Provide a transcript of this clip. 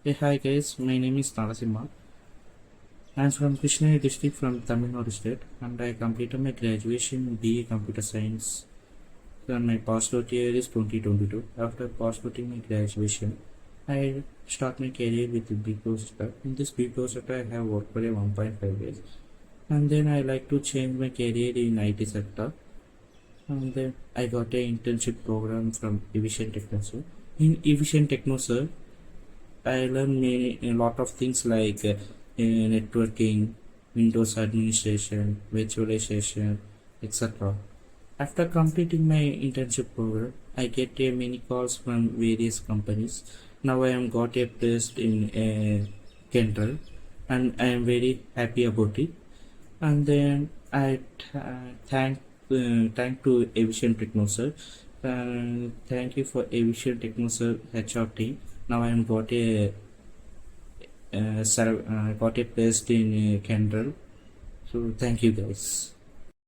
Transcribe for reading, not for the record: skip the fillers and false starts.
Hey, hi guys, my name is Narasimma. I'm from Krishnagiri district from Tamil Nadu state and I completed my graduation in BA Computer Science. And my passport year is 2022. After passporting my graduation, I start my career with the big sector. In this big sector, I have worked for a 1.5 years. And then I like to change my career in IT sector. And then I got a internship program from Evision Techno. In Evision Techno, I learned a lot of things like networking, Windows administration, virtualization, etc. After completing my internship program, I get many calls from various companies. Now I am got a place in Kyndryl, and I am very happy about it. And then I thank to Evision Techno sir. Thank you for Evision Techno sir HR team. Now I am got a place in Kyndryl. So thank you guys.